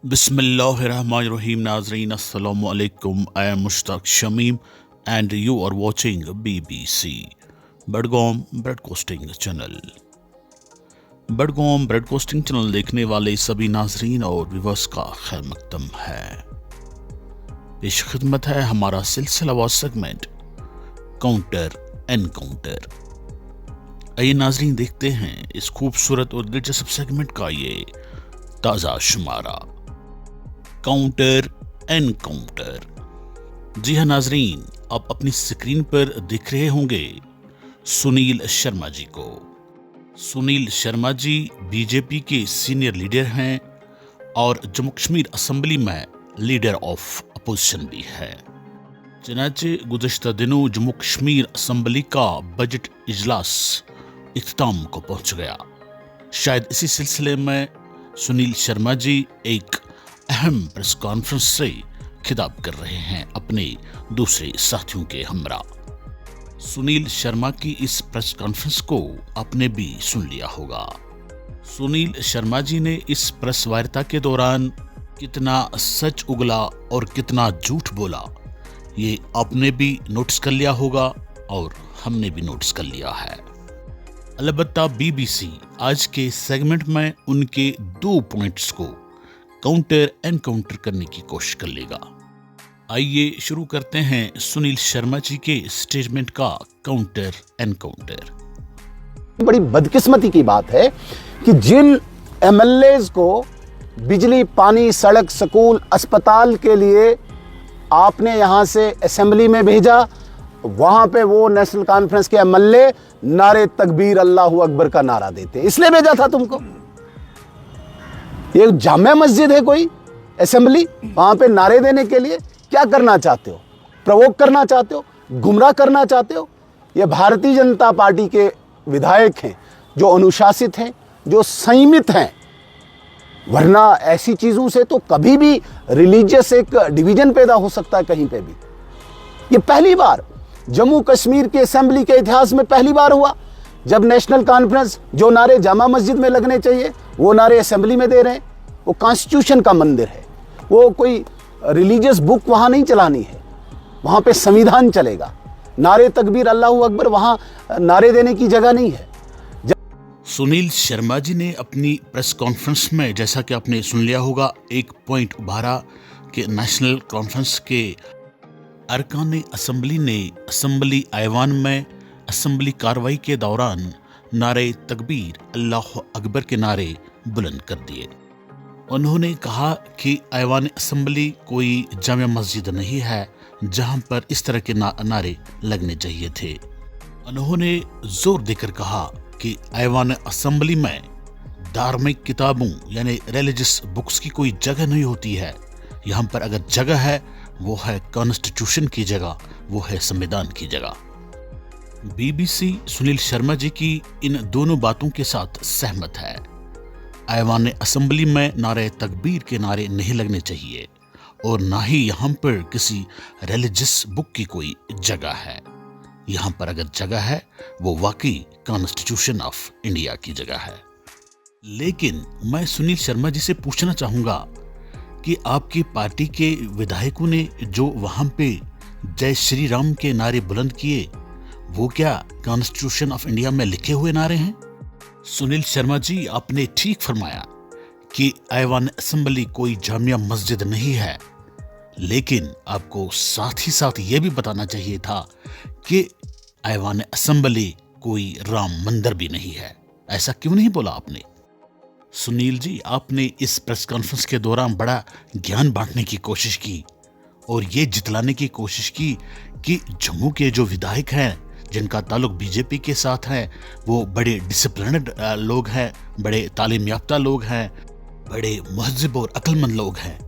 Bismillahirrahmanirrahim. Nazreen, Assalamu alaikum. I am Mushtaq Shamim and you are watching BBC Badgaum Broadcasting Channel. Budgam broadcasting channel देखने वाले सभी नाजरीन और viewers का खैर मकदम है। पेश खिदमत है हमारा सिलसिलावार सेगमेंट काउंटर एनकाउंटर। आइए नाजरीन देखते हैं इस खूबसूरत और दिलचस्प सेगमेंट का ये ताज़ा शुमारा काउंटर एनकाउंटर। जी हाँ नाजरीन, आप अपनी स्क्रीन पर देख रहे होंगे सुनील शर्मा जी को। सुनील शर्मा जी बीजेपी के सीनियर लीडर हैं और जम्मू कश्मीर असेंबली में लीडर ऑफ अपोजिशन भी है। चनाचे गुज़श्ता दिनों जम्मू कश्मीर असेंबली का बजट इजलास इख्तिताम को पहुंच गया। शायद इसी सिलसिले में सुनील शर्मा जी एक अहम प्रेस कॉन्फ्रेंस से खिताब कर रहे हैं अपने दूसरे साथियों के हमरा। सुनील शर्मा की इस प्रेस कॉन्फ्रेंस को आपने भी सुन लिया होगा। सुनील शर्मा जी ने इस प्रेस वार्ता के दौरान कितना सच उगला और कितना झूठ बोला, ये आपने भी नोटिस कर लिया होगा और हमने भी नोटिस कर लिया है। अलबत्ता बीबीसी आज के सेगमेंट में उनके 2 पॉइंट्स को काउंटर एनकाउंटर करने की कोशिश कर लेगा। आइए शुरू करते हैं सुनील शर्मा जी के स्टेटमेंट का काउंटर एनकाउंटर। बड़ी बदकिस्मती की बात है कि जिन एमएलएज को बिजली, पानी, सड़क, स्कूल, अस्पताल के लिए आपने यहां से असेंबली में भेजा, वहां पे वो नेशनल कॉन्फ्रेंस के एमएलए नारे तकबीर अल्लाहू अकबर का नारा देते। इसलिए भेजा था तुमको। ये जामिया मस्जिद है कोई असेंबली? वहां पे नारे देने के लिए क्या करना चाहते हो? प्रवोक करना चाहते हो? गुमराह करना चाहते हो? ये भारतीय जनता पार्टी के विधायक हैं जो अनुशासित हैं, जो संयमित हैं, वरना ऐसी चीजों से तो कभी भी रिलीजियस एक डिवीजन पैदा हो सकता है कहीं पे भी। ये पहली बार जम्मू कश्मीर की असेंबली के इतिहास में पहली बार हुआ जब नेशनल कॉन्फ्रेंस जो नारे जामा मस्जिद में लगने चाहिए वो नारे असेंबली में दे रहे हैं। वो कॉन्स्टिट्यूशन का मंदिर है, वो कोई रिलीजियस बुक वहां नहीं चलानी है, वहां पे संविधान चलेगा। नारे तकबीर अल्लाहू अकबर वहां नारे देने की जगह नहीं है। सुनील शर्मा जी ने अपनी प्रेस कॉन्फ्रेंस में, जैसा कि आपने सुन लिया होगा, एक पॉइंट उभारा कि नेशनल कॉन्फ्रेंस के अरकान असेंबली ने असेंबली ऐवान में असेंबली कार्रवाई के दौरान नारे तकबीर अल्लाह अकबर के नारे बुलंद कर दिए। उन्होंने कहा कि ऐवान असेंबली कोई जामिया मस्जिद नहीं है जहां पर इस तरह के नारे लगने चाहिए थे। उन्होंने जोर देकर कहा कि ऐवान असेंबली में धार्मिक किताबों यानी रिलीजियस बुक्स की कोई जगह नहीं होती है। यहाँ पर अगर जगह है वो है कॉन्स्टिट्यूशन की जगह, वो है संविधान की जगह। बीबीसी सुनील शर्मा जी की इन दोनों बातों के साथ सहमत है। ऐवान असेंबली में नारे तकबीर के नारे नहीं लगने चाहिए और ना ही यहाँ पर किसी रिलीजियस बुक की कोई जगह है। यहाँ पर अगर जगह है वो वाकई कॉन्स्टिट्यूशन ऑफ इंडिया की जगह है। लेकिन मैं सुनील शर्मा जी से पूछना चाहूंगा कि आपकी पार्टी के विधायकों ने जो वहां पे जय श्री राम के नारे बुलंद किए, वो क्या कॉन्स्टिट्यूशन ऑफ इंडिया में लिखे हुए नारे हैं? सुनील शर्मा जी, आपने ठीक फरमाया कि ऐवान असेंबली कोई जामिया मस्जिद नहीं है, लेकिन आपको साथ ही साथ ये भी बताना चाहिए था कि ऐवान असेंबली कोई राम मंदिर भी नहीं है। ऐसा क्यों नहीं बोला आपने? सुनील जी, आपने इस प्रेस कॉन्फ्रेंस के दौरान बड़ा ज्ञान बांटने की कोशिश की और ये जितलाने की कोशिश की कि जम्मू के जो विधायक हैं जिनका ताल्लुक बीजेपी के साथ है वो बड़े डिसिप्लिनड लोग हैं, बड़े तालीम याफ्ता लोग हैं, बड़े महज़िब और अक्लमंद लोग हैं।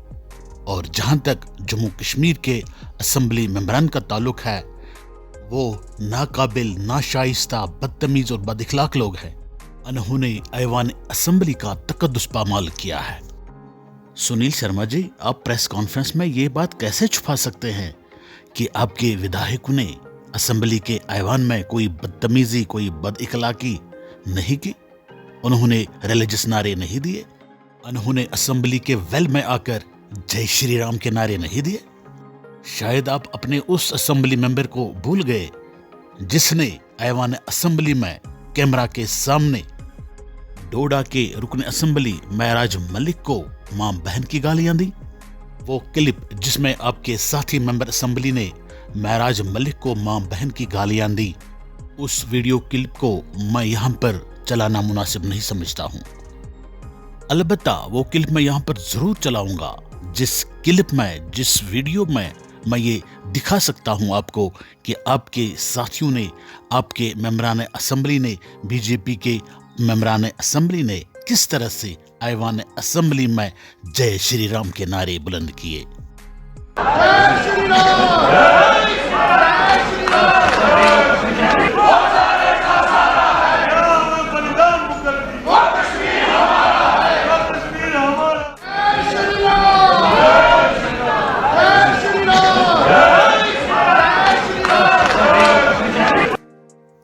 और जहां तक जम्मू कश्मीर के असेंबली मेंबरान का ताल्लुक है वो नाकाबिल, नाशाइस्ता, बदतमीज और बदइखलाक लोग हैं। उन्होंने ऐवान असेंबली का तकद्दुस पामाल किया है। सुनील शर्मा जी, आप प्रेस कॉन्फ्रेंस में ये बात कैसे छुपा सकते हैं कि आपके विधायकों ने असेंबली के ऐवान में कोई बदतमीजी, कोई बदइखलाकी नहीं की? उन्होंने रिलीजियस नारे नहीं दिए? उन्होंने असेंबली के वेल में आकर जय श्री राम के नारे नहीं दिए? शायद आप अपने उस असेंबली मेंबर को भूल गए जिसने ऐवान असेंबली में कैमरा के सामने डोडा के रुकन असेंबली महराज मलिक को मां बहन की गालियां दी। वो क्लिप जिसमें आपके साथी मेंबर असेंबली ने महराज मलिक को मां बहन की गालियां दी, उस वीडियो क्लिप को मैं यहां पर चलाना मुनासिब नहीं समझता हूं। अलबत्ता वो क्लिप मैं यहां पर जरूर चलाऊंगा जिस क्लिप में, जिस वीडियो में मैं ये दिखा सकता हूं आपको कि आपके साथियों ने, आपके मेंबरान असेंबली ने, बीजेपी के मेंबरान असेंबली ने किस तरह से ऐवान असेंबली में जय श्री राम के नारे बुलंद किए।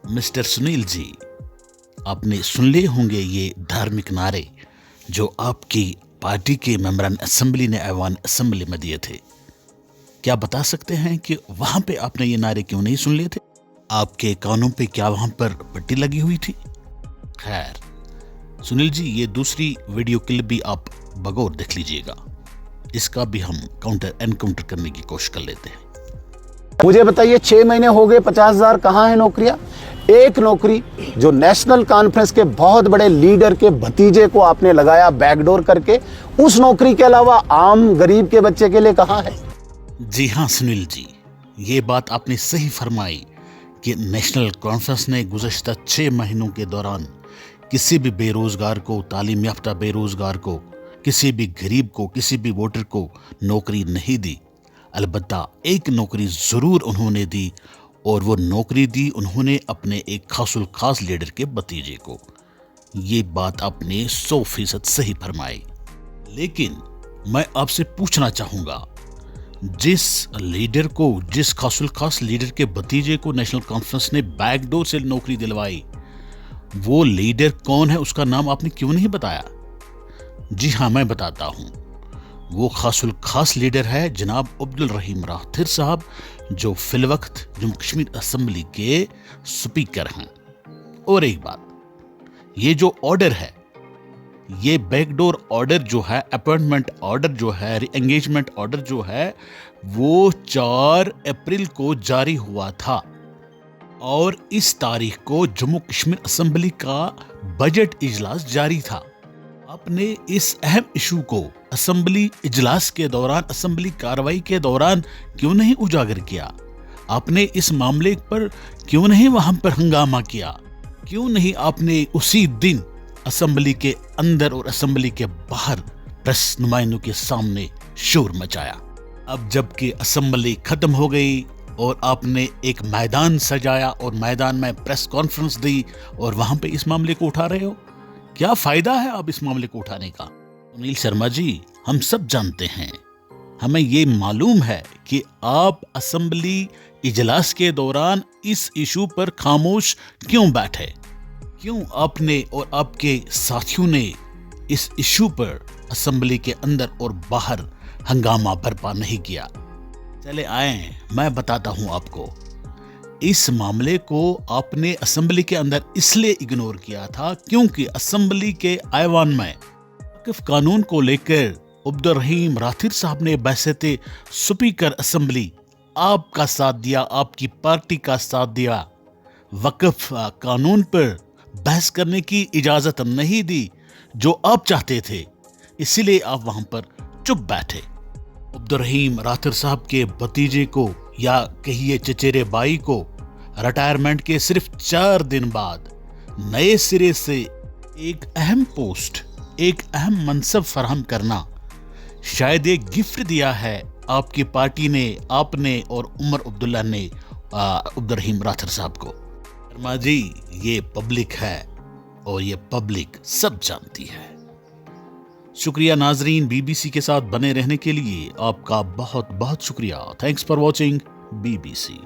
मिस्टर सुनील जी, आपने सुन लिए होंगे ये धार्मिक नारे जो आपकी पार्टी के मेंबरान असेंबली ने ऐवान असेंबली में दिए थे। क्या बता सकते हैं कि वहां पे आपने ये नारे क्यों नहीं सुन लिए थे? आपके कानों पे क्या वहां पर पट्टी लगी हुई थी? खैर सुनील जी, ये दूसरी वीडियो क्लिप भी आप बगौर देख लीजिएगा, इसका भी हम काउंटर एनकाउंटर करने की कोशिश कर लेते हैं। मुझे बताइए, 6 महीने हो गए, 50,000 कहाँ है नौकरियां? एक नौकरी जो नेशनल कॉन्फ्रेंस के बहुत बड़े लीडर के भतीजे को आपने लगाया बैकडोर करके, उस नौकरी के अलावा आम गरीब के बच्चे के लिए कहाँ है? जी हाँ सुनील जी, ये बात आपने सही फरमाई कि नेशनल कॉन्फ्रेंस ने गुज़श्ता 6 महीनों के दौरान किसी भी बेरोजगार को, तालीम याफ्ता बेरोजगार को, किसी भी गरीब को, किसी भी वोटर को नौकरी नहीं दी। अलबत्ता एक नौकरी जरूर उन्होंने दी, और वो नौकरी दी उन्होंने अपने एक खासुल खास लीडर के भतीजे को। ये बात आपने 100% सही फरमाई। लेकिन मैं आपसे पूछना चाहूंगा, जिस लीडर को, जिस खासुल खास लीडर के भतीजे को नेशनल कॉन्फ्रेंस ने बैकडोर से नौकरी दिलवाई, वो लीडर कौन है? उसका नाम आपने क्यों नहीं बताया? जी हाँ, मैं बताता हूं। वो खासुल खास लीडर है जनाब अब्दुल रहीम राथिर साहब, जो फिलवक्त जम्मू कश्मीर असेंबली के स्पीकर हैं। और एक बात, ये जो ऑर्डर है, ये बैकडोर ऑर्डर जो है, अपॉइंटमेंट ऑर्डर जो है, एंगेजमेंट ऑर्डर जो है, वो 4 अप्रैल को जारी हुआ था, और इस तारीख को जम्मू कश्मीर असेंबली का बजट इजलास जारी था। आपने इस अहम इशू को असेंबली इजलास के दौरान, असेंबली कार्रवाई के दौरान क्यों नहीं उजागर किया? आपने इस मामले पर क्यों नहीं वहां पर हंगामा किया? क्यों नहीं आपने उसी दिन असेंबली के अंदर और असेंबली के बाहर प्रेस नुमाइंदों के सामने शोर मचाया? अब जबकि असेंबली खत्म हो गई और आपने एक मैदान सजाया और मैदान में प्रेस कॉन्फ्रेंस दी और वहां पे इस मामले को उठा रहे हो, क्या फायदा है आप इस मामले को उठाने का? सुनील शर्मा जी, हम सब जानते हैं, हमें ये मालूम है कि आप असेंबली इजलास के दौरान इस इशू पर खामोश क्यों बैठे, क्यों आपने और आपके साथियों ने इस इशू पर असेंबली के अंदर और बाहर हंगामा बर्पा नहीं किया? चले आए, मैं बताता हूं आपको। इस मामले को आपने असेंबली के अंदर इसलिए इग्नोर किया था क्योंकि असेंबली के ऐवान में वक्फ कानून को लेकर अब्दुल रहीम राथिर साहब ने बहसते स्पीकर असेंबली आपका साथ दिया, आपकी पार्टी का साथ दिया। वक्फ कानून पर बहस करने की इजाजत नहीं दी जो आप चाहते थे, इसीलिए आप वहां पर चुप बैठे। अब्दुल रहीम राथिर साहब के भतीजे को, या कहिए चचेरे भाई को, रिटायरमेंट के सिर्फ 4 दिन बाद नए सिरे से एक अहम पोस्ट, एक अहम मनसब फराहम करना, शायद एक गिफ्ट दिया है आपकी पार्टी ने, आपने और उमर अब्दुल्ला ने अब्दुल रहीम राथिर साहब को। शर्मा जी, ये पब्लिक है और ये पब्लिक सब जानती है। शुक्रिया नाजरीन, बीबीसी के साथ बने रहने के लिए आपका बहुत बहुत शुक्रिया। Thanks for watching BBC.